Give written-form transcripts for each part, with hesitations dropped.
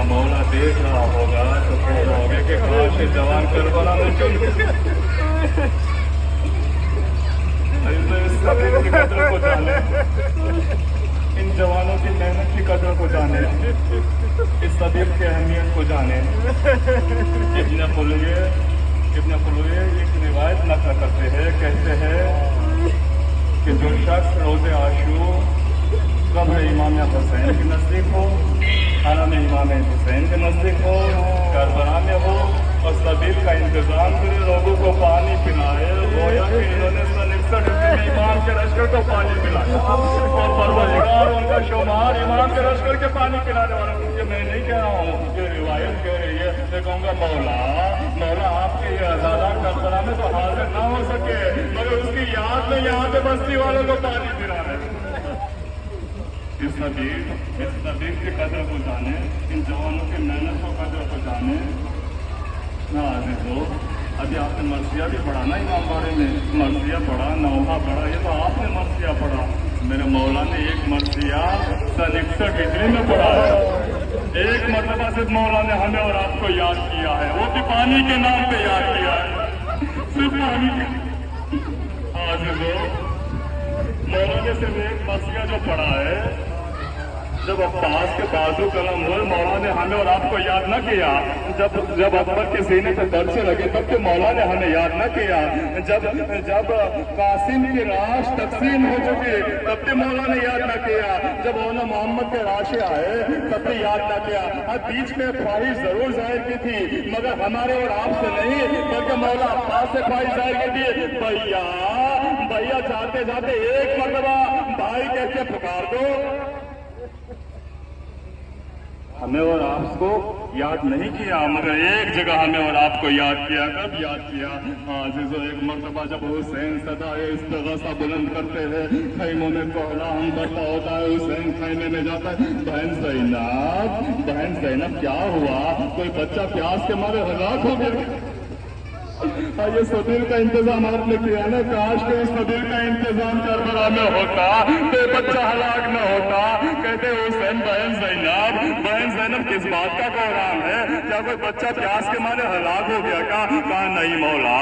मौला देख रहा होगा तो कह रहा होगा कि काश ये जवान करबला में चुन इस सदीर की कदर को जाने, इन जवानों की मेहनत की कदर को जाने, इस सदीर की अहमियत को जाने। इब्न खुलैय एक रिवायत नकल करते हैं, कहते हैं कि जो शख्स रोज़े आशूर कब्र इमाम हुसैन के नज़दीक हो, खाना में इमाम हुसैन के नज़दीक हो, करबला में हो और सदीर का इंतज़ाम करे, लोगों को पानी पिलाए, गोया कि इन्होंने 61 में इमाम के लश्कर को पानी पिलाया और परवरदिगार उनका शुमार इमाम के लश्कर के पानी पिलाने वाला। ये मैं नहीं कह रहा हूँ, ये रिवायत कह रही है। मैं कहूँगा मौला आपके ये अज़ादा करबला में तो हाजिर ना हो सके, मगर उसकी याद में यहाँ पे बस्ती वालों को पानी पिलाने। इस नबीर की कदर को जाने, इन जवानों की मेहनत को कदर को जाने ना आज़िज़ो। अभी आपने मर्सिया भी पढ़ा ना इमाम बाड़े में, मर्सिया पढ़ा, नौहा पढ़ा, ये तो आपने मर्सिया पढ़ा। मेरे मौला ने एक मर्सिया 61 हिजरी में पढ़ा है। एक मरतबा सिर्फ मौला ने हमें और आपको याद किया है, वो भी पानी के नाम पे याद किया है, सिर्फ पानी के। आज़िज़ो, मौला ने सिर्फ एक मर्सिया जो पढ़ा है, जब अब्बास के बाजू कलम हुए, मौला ने हमें और आपको याद न किया। जब अकबर के सीने पे दर्चे लगे तब तो मौला ने हमें याद न किया। जब कासिम की राश तकसीम हो चुकी तब भी मौला ने याद न किया। जब मौला मोहम्मद के राशे आए तब भी याद न किया। और बीच में ख्वाहिश जरूर जाहिर की थी, मगर हमारे और आपसे नहीं, बल्कि मौला अब्बास से ख्वाहिश जाहिर की थी, भैया जाते जाते एक मरतबा भाई कैसे पुकार दो। हमें और आपको याद नहीं किया, मगर एक जगह हमें और आपको याद किया। कब याद किया? आज़िज़ो, एक मरतबा जब हुसैन सदाए इस्तिग़ासा बुलंद करते हैं, खैमों में कोहला हम करता होता है, हुसैन खैमे में जाता है, बहन ज़ैनब क्या हुआ? कोई बच्चा प्यास के मारे हलाक हो गया। ये सदीर का इंतजाम आपने किया ना, काश के इस सदीर का इंतजाम करबला में होता तो बच्चा हलाक न होता। कहते हुसैन बहन ज़ैनब किस बात का प्रोग्राम है? क्या कोई बच्चा प्यास के मारे हलाक हो गया का? कहा नहीं मौला,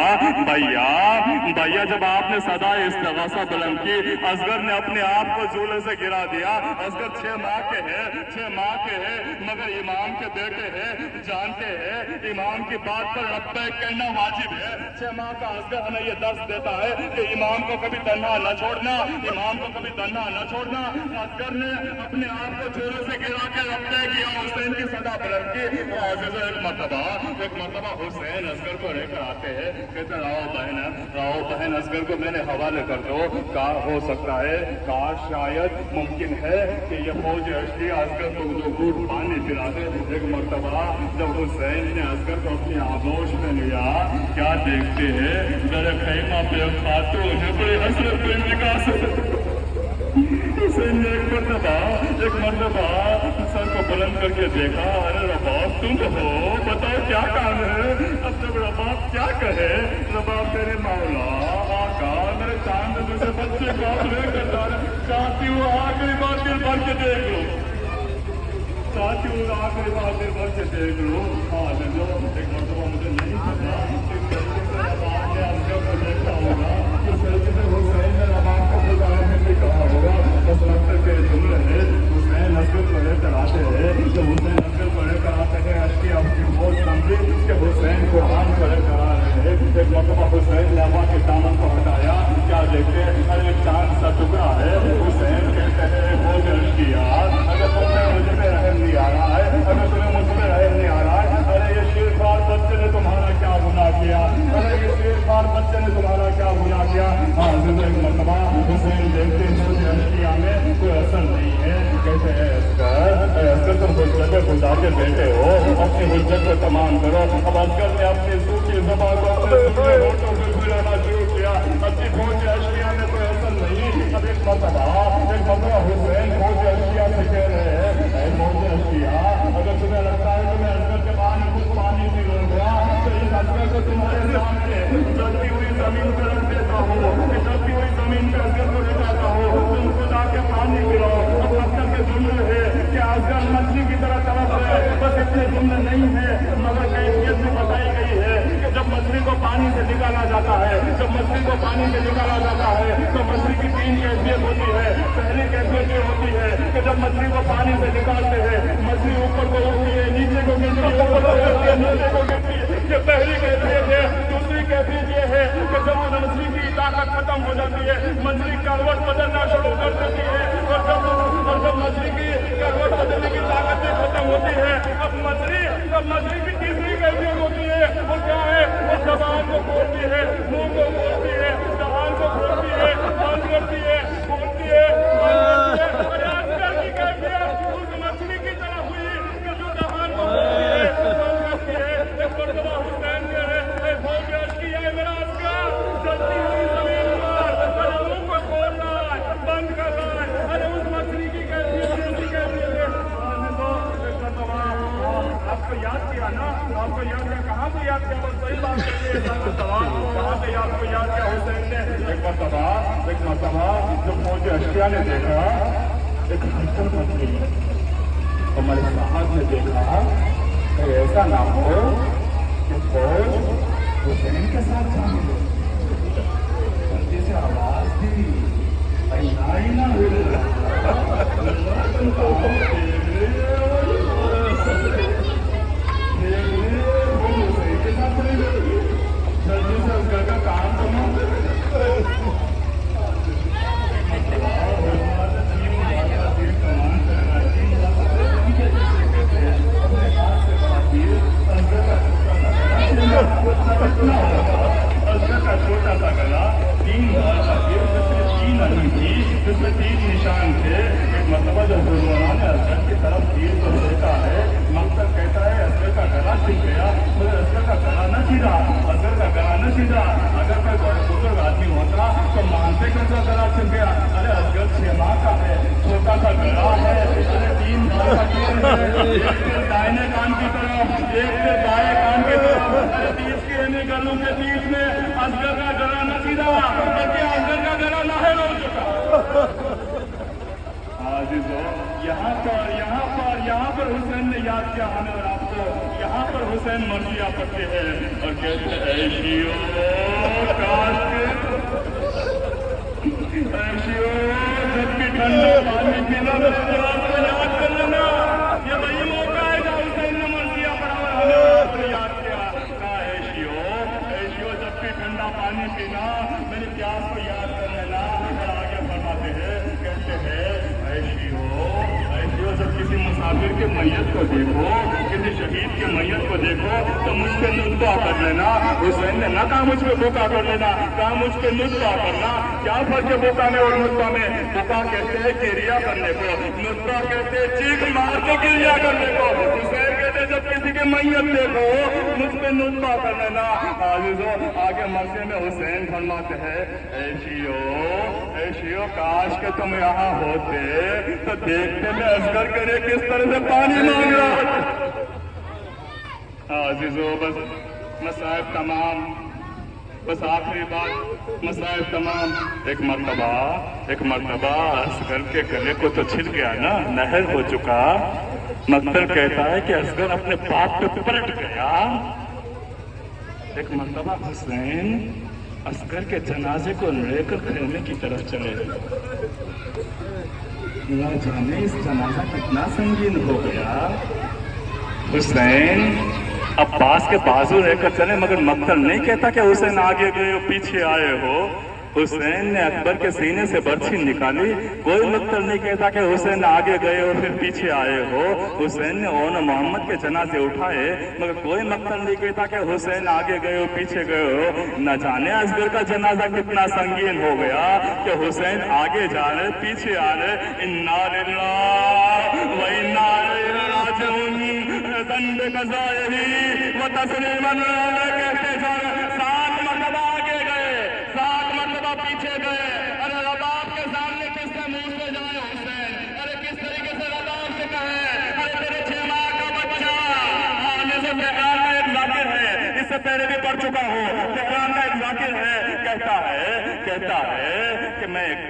भैया जब आपने सदा इस्तिग़ासा बुलंद की, असगर ने अपने आप को झूले से गिरा दिया। असगर 6 माह के है, मगर इमाम के बेटे हैं, जानते हैं इमाम की बात पर लब्बैक कहना वाजिब है। 6 माह का असगर हमें ये दर्स देता है कि इमाम को कभी तन्हा न छोड़ना, असगर ने अपने आप को झूले से गिरा के लब्बैक किया, हुसैन की सदा बुलंद की। एक मरतबा हुसैन असगर को लेकर आते हैं, कहते राओ बहन असगर को मैंने हवाले कर दो। का हो सकता है, काश शायद मुमकिन है कि ये फौज अश्की असगर को जो घूट पानी पिला दे। एक मरतबा जब हुसैन ने असगर को अपनी आगोश में लिया, क्या देखते हैं, मेरे खैमा पे खातून है, बड़ी हसरत पे निकास। हुसैन ने एक मरतबा सर को बुलंद करके देखा, अरे रबाब तुम हो, बताओ क्या काम है? अब जब रबाब क्या कहे, रबाब तेरे मौला आका मेरे चांद जैसे बच्चे को लेकर जा रहे, चाहती हूँ आखिरी बार दिल भर के देख लो, चाहती हूँ आखिरी बार दिल भर के देख लो। एक मरतबा मुझे नहीं पता किस तरीके से रबाब ने असगर को देखा होगा, किस तरीके से हुसैन ने रबाब को गुजारने में भी कहा होगा। बस लगता के जुमले है, हुसैन असगर को लेकर आते हैं, जब हुसैन असगर को लेकर आते हैं, अश्की अपनी फौज समझी कि हुसैन को आम को लेकर आ रहे हैं। एक मरतबा हुसैन ने हवा के दामन को हटाया, क्या देखते हैं, अरे एक चांद सा टुकड़ा है। हुसैन कहते हैं फौज अश्की यार, अगर तुम्हें मुझ पे रहम नहीं आ रहा है, अगर तुम्हें मुझ पे रहम नहीं आ रहा है, अरे ये शेरखार बच्चे ने तुम्हारा क्या गुनाह किया, अरे ये शेरखार बच्चे ने तुम्हारा क्या गुनाह किया। एक मरतबा हुसैन देखते हैं फौज अश्किया में कोई असर नहीं है, कहते हैं असगर तुम हुज्जत खुदा के बेटे हो, अपनी हुज्जत को तमाम करो। अब असगर ने अपनी सूखी ज़बान को अपने सूखे होठों से बुलाना शुरू किया, अपनी फौज अश्किया में कोई असर नहीं। अब एक मरतबा हुसैन फौज अश्किया से कह रहे हैं, फौज अश्किया अगर तुम्हें लगता है कि मैं असगर के बाद कुछ पानी पी लूंगा, तो इस असगर को तुम्हारे सामने जलती हुई जमीन पर रख देता हूँ, जलती हुई जमीन पर असगर को ले जाता हूँ, तुम खुदा के पानी पिलाओ। अब असगर के जुमले है कि असगर मछली की तरह तड़प है, बस इतने पानी से निकाला जाता है, जब मछली को पानी से निकाला जाता है तो मछली की 3 कैफियत होती है। पहली कैफियत ये होती है कि जब मछली को पानी से निकालते हैं, मछली ऊपर को उठती है, नीचे को गिरती है, ऊपर को गिरती है, नीचे को गिरती है। ये पहली कैफियत है। दूसरी कैफियत ये है कि जब वो मछली की ताकत खत्म हो जाती है, मछली करवट बदलना शुरू कर देती है, और जब मछली की करवट बदलने की ताकत खत्म होती है, अब मछली की तीसरी कैफियत होती है। वो क्या है? वो जबान को खोलती है, मुंह को खोलती है, जबान को खोलती है, बंद करती है, खोलती है, बंद करती है। और आजकल की कैफियत उस मछली की तरह हुई कि जो जबान को खोलती है, बंद करती है। एक मर्तबा हुसैन कह रहे हो गया किया है मेरा असगर, जल्दी हुई जमीन पर, अरे मुंह को खोल रहा है, बंद कर रहा है। अरे उस मछली की कैफियत ऐसी कैफियत है। आपको याद किया ना, आपको याद किया, कहाँ से याद किया? बस सही बात करिए, कहाँ से आपको याद किया हुसैन ने? एक मरतबा जब फौज अश्किया ने देखा एक हल्कर मछली, हमारे साहब ने देखा कि ऐसा ना हो कि फौज हुसैन के साथ शामिल हो। जल्दी से आवाज दी, ना हो जल्दी से उस घर का काम करो। का छोटा सा गला, 3 तीन अनी थी, जिसमें 3 निशान थे। एक मरतबा जब गुरुवाना ने असगर की तरफ तीर को देखा है, मकसद कहता है असगर का गला छिप गया, मगर असगर का गला न छिदा, असगर का गला न छिदा। अगर कोई बड़े बुजुर्ग आदमी होता तो मानते कि उनका गला छिप गया। अरे असगर 6 माह का है, छोटा सा गला है, अरे 3 बार का तीर है, एक तीर दाहिने कान की तरफ, एक तीर बाएं कान की तरफ। अरे 30 के इन्हीं गलों के 30 में असगर का गला न सीधा, बल्कि असगर का गला नाहिल हो चुका। यहाँ पर हुसैन ने याद किया हमें और आपको। यहाँ पर हुसैन मर्जिया पढ़ते हैं और कहते हैं ऐशियो जब भी ठंडा पानी पीना तो याद कर लेना। ये वही मौका है जहाँ हुसैन ने मर्जिया पढ़ा और हमें और आपको याद किया। कहा ऐशियो जब भी ठंडा पानी पीना, मेरी प्यास को याद कर लेना। और आगे फरमाते हैं, कहते हैं ऐशियो जब किसी मुसाफिर के मैयत को देखो, किसी शहीद के मैयत को देखो तो मुझ पे नुत्फा कर लेना। हुसैन ने ना कहा मुझ पे बुका कर लेना, कहा मुझ पे नुत्फा करना। क्या फर्क है बुका में और नुत्फा में? बुका कहते हैं क्रिया करने को, नुत्फा कहते हैं चीख मार के क्रिया करने को। हुसैन कहते हैं जब किसी के मैयत देखो मुझ पे नुत्फा कर लेना। आगे मरसे में हुसैन फरमाते हैं ऐशियो काश के तुम यहाँ होते तो देखते में असगर करे किस तरह से पानी मांग रहा। अजीजो बस मसाइब तमाम, बस आखिरी बात, मसाइब तमाम। एक मरतबा असगर के गले को तो छिल गया ना, नहर हो चुका। मकतल कहता है कि असगर अपने बाप पे पलट गया। एक मरतबा हुसैन असगर के जनाजे को लेकर खेलने की तरफ चले। न जाने इस जनाजा कितना संगीन हो गया। हुसैन अब्बास के बाजू रहकर चले, मगर मकतल नहीं कहता कि हुसैन आगे गए हो पीछे आए हो। हुसैन ने अकबर के सीने से बर्छी निकाली। कोई मकतल नहीं कहता कि हुसैन आगे गए हो फिर पीछे आए हो। हुसैन ने ओन मोहम्मद के जनाजे उठाए, मगर कोई मकतल नहीं कहता कि हुसैन आगे गए हो पीछे गए हो। न जाने असगर का जनाजा कितना संगीन हो गया कि हुसैन आगे जा रहे पीछे आ रहे। इन्ना लिल्लाह व इन्ना इलैहि राजिऊन दंड कज़ायही व तस्लीमन कहते जा रहे। 7 मरतबा आगे गए, 7 मरतबा पीछे गए। अरे रबाब के सामने किससे मुंह से जाए हुसैन? अरे किस तरीके से रबाब से कहे अरे तेरे 6 माह का बच्चा। आने से तेहरान का एक जाकिर है, इससे पहले भी पढ़ चुका हूँ। तेहरान का एक जाकिर है, कहता है कि मैं एक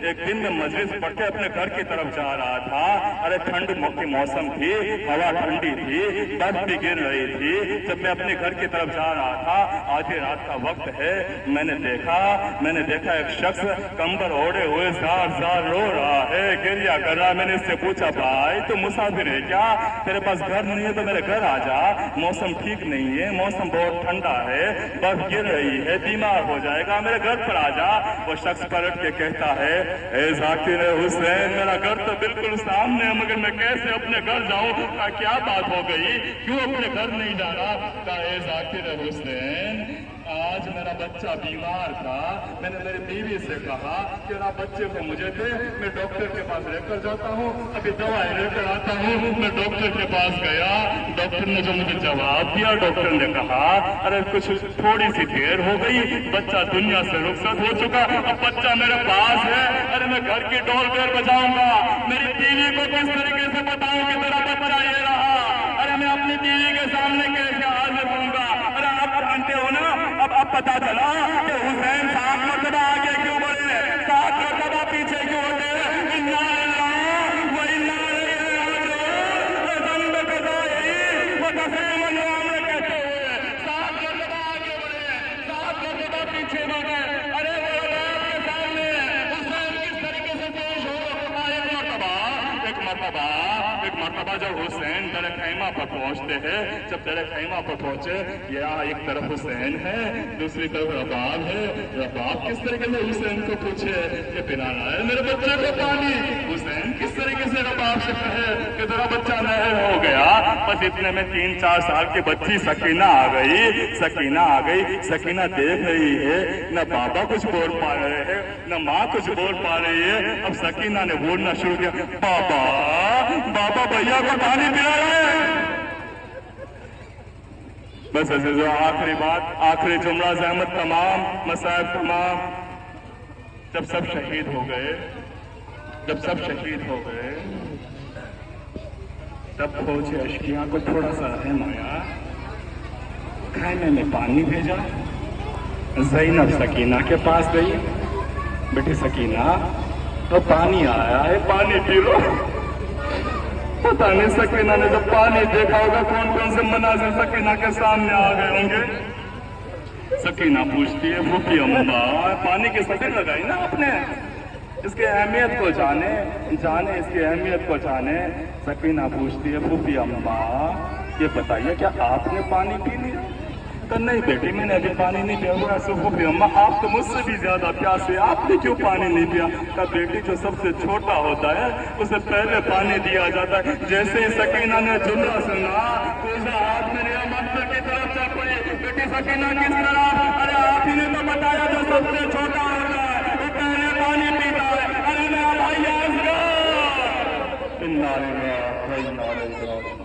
एक दिन मैं मजलिस पढ़ के अपने घर की तरफ जा रहा था। अरे ठंड की मौसम थी, हवा ठंडी थी, बर्फ भी गिर रही थी। जब मैं अपने घर की तरफ जा रहा था, आधी रात का वक्त है, मैंने देखा एक शख्स कंबल ओढ़े हुए जार रो रहा है, गिरिया कर रहा। मैंने इससे पूछा, भाई तू मुसाफिर है क्या? तेरे पास घर नहीं है तो मेरे घर आ जा, मौसम ठीक नहीं है, मौसम बहुत ठंडा है, बर्फ गिर रही है, बीमार हो जाएगा, मेरे घर पर आ जा। वो शख्स पलट के कहता है, ए जाकिर हुसैन, मेरा घर तो बिल्कुल सामने है, मगर मैं कैसे अपने घर जाऊं? क्या बात हो गई, क्यों अपने घर नहीं डाला? ए जाकिर हुसैन, आज मेरा बच्चा बीमार था, मैंने मेरी बीवी से कहा कि ना बच्चे को मुझे दे, मैं डॉक्टर के पास लेकर जाता हूँ, अभी दवाई लेकर आता हूँ। मैं डॉक्टर के पास गया, डॉक्टर ने जो मुझे जवाब दिया, डॉक्टर ने कहा, अरे कुछ थोड़ी सी देर हो गई, बच्चा दुनिया से रुखसत हो चुका, अब बच्चा मेरे पास है। अरे मैं घर की डोर पैर बजाऊंगा, मेरी बीवी को किस तरीके से बताऊं कि मेरा बच्चा ये रहा? अरे मैं अपनी बीवी के सामने कैसे हाजिर होऊंगा? अरे आप जानते हो ना, अब पता चला कि हुसैन 7 मरतबा आगे क्यों बढ़े, 7 मरतबा पीछे क्यों हटे। इन्ना लिल्लाह व इन्ना इलैहि राजिऊन। ज़ंब क़ज़ाई व क़सम अनवाम कहते हुए 7 मरतबा आगे बढ़े, 7 मरतबा पीछे बढ़े। अरे वो औलाद के सामने हुसैन किस तरीके से पेश हो। एक मरतबा जब हुसैन दर खैमा पर पहुंचते हैं, जब दर खैमा पर पहुंचे, यहाँ एक तरफ हुसैन है, दूसरी तरफ रबाब है। रबाब किस तरीके से हुसैन को पूछे कि पिलाना है मेरे बच्चे को पानी। हुसैन किस तरीके से रबाब से कहे कि तेरा बच्चा नहर हो गया। बस इतने में 3-4 साल की बच्ची सकीना आ गई। सकीना देख रही है, न बाबा कुछ बोल पा रहे हैं, न माँ कुछ बोल पा रही है। अब सकीना ने बोलना शुरू किया, बाबा भैया को पानी पिला रहे हैं। बस ऐसे जो आखिरी बात, आखिरी जुमला, ज़हमत तमाम, मसाइब तमाम। जब सब शहीद हो गए, तब फौज अशकिया को थोड़ा सा रहम आया, खाने में पानी भेजा। ज़ैनब सकीना के पास गई, बेटी सकीना तो पानी आया है, पानी पी लो। पता नहीं सकीना ने जब पानी देखा होगा, कौन कौन से मनाज़िर सकीना के सामने आ गए होंगे। सकीना पूछती है, फूफी अम्मा, पानी की सब्जी लगाई ना आपने, इसकी अहमियत को जाने इसकी अहमियत को जाने। सकीना पूछती है, फूफी अम्मा ये बताइए क्या आपने पानी पी लिया? तो नहीं बेटी, मैंने अभी पानी नहीं पिया हुआ। फूफी अम्मा आप तो मुझसे भी ज्यादा प्यासे, आपने क्यों पानी नहीं पिया? का बेटी जो सबसे छोटा होता है उसे पहले पानी दिया जाता है। जैसे ही सकीना ने जुमला सुना, उसका हाथ में लिया, मंदिर की तरफ चल पड़ी। बेटी सकीना किस तरह? अरे आप ही ने तो बताया जो सबसे छोटा होता है वो पहले पानी पीता है। अरे मेरा भाई इन्ना लिल्लाहि व इन्ना इलैहि राजिऊन।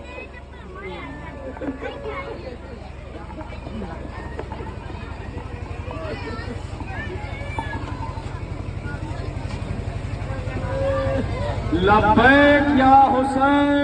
लब्बैक या हुसैन।